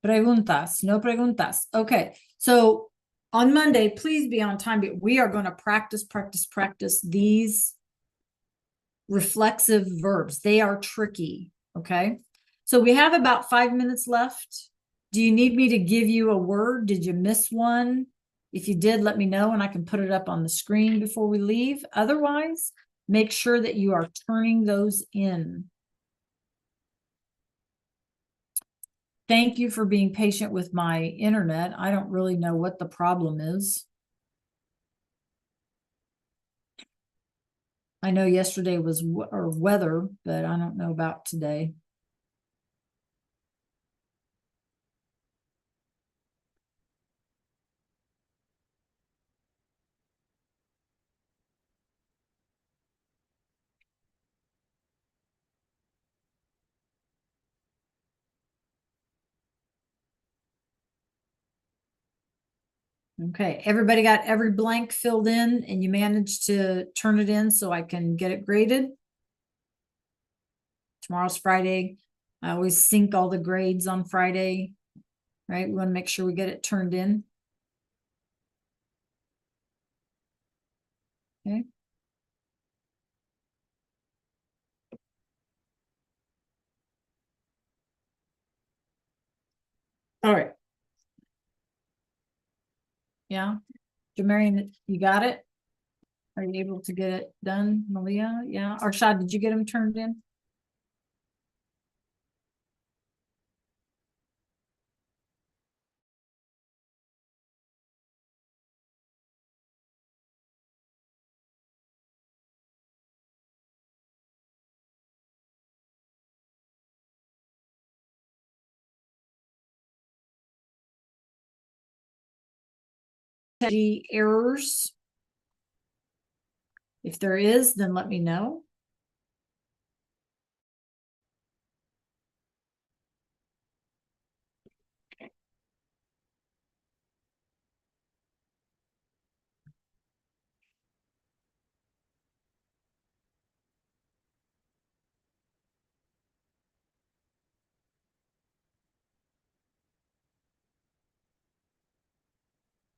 Preguntas, no preguntas. Okay. So on Monday, please be on time. But we are going to practice these reflexive verbs. They are tricky. Okay. So we have about 5 minutes left. Do you need me to give you a word? Did you miss one? If you did, let me know and I can put it up on the screen before we leave. Otherwise, make sure that you are turning those in. Thank you for being patient with my internet. I don't really know what the problem is. I know yesterday was weather, but I don't know about today. Okay, everybody got every blank filled in and you managed to turn it in so I can get it graded? Tomorrow's Friday. I always sync all the grades on Friday, right? We want to make sure we get it turned in. Okay. All right. Yeah. Marion, you got it? Are you able to get it done, Malia? Yeah. Arshad, did you get them turned in? Any errors? If there is, then let me know.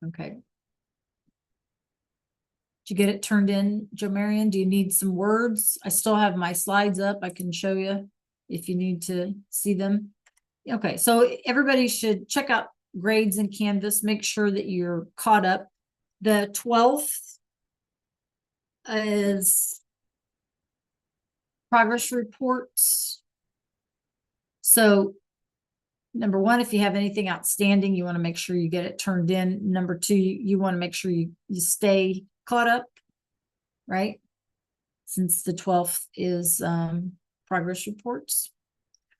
Okay. Did you get it turned in, Jo Marion? Do you need some words? I still have my slides up. I can show you. if you need to see them. Okay, so everybody should check out grades in Canvas, make sure that you're caught up. The 12th is progress reports. So number one, if you have anything outstanding, you want to make sure you get it turned in. Number two, you want to make sure you stay caught up, right? Since the 12th is progress reports.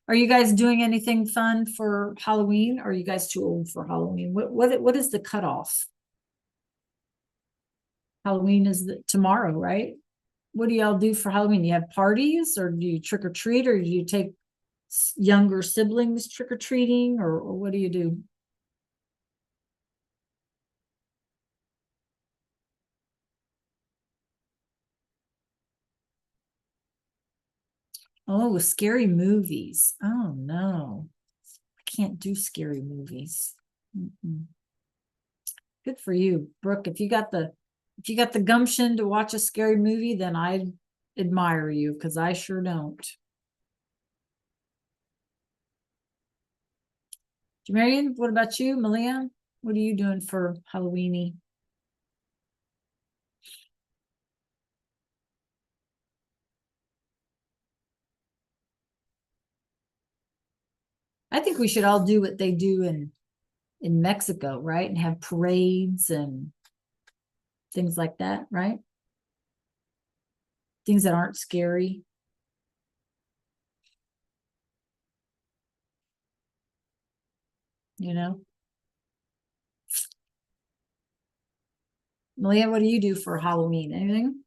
Are you guys doing anything fun for Halloween? Or are you guys too old for Halloween? What is the cutoff? Halloween is tomorrow, right? What do y'all do for Halloween? You have parties, or do you trick or treat, or do you take younger siblings trick or treating, or what do you do? Oh, scary movies. Oh no, I can't do scary movies. Mm-mm. Good for you, Brooke. If you got the gumption to watch a scary movie, then I admire you, because I sure don't. Marion, what about you? Malia, what are you doing for Halloweeny? I think we should all do what they do in Mexico, right? And have parades and things like that, right? Things that aren't scary. You know? Malia, what do you do for Halloween? Anything?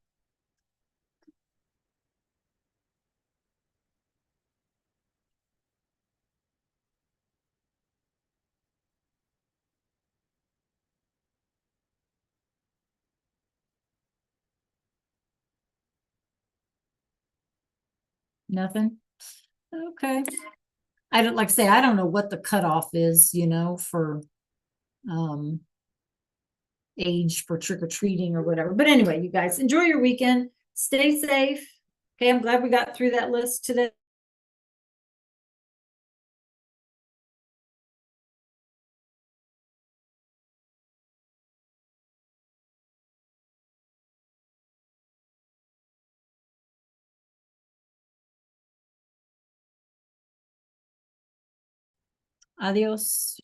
Nothing? Okay. I don't, like I say, I don't know what the cutoff is, for age for trick-or-treating or whatever. But anyway, you guys enjoy your weekend. Stay safe. Okay, I'm glad we got through that list today. Adios.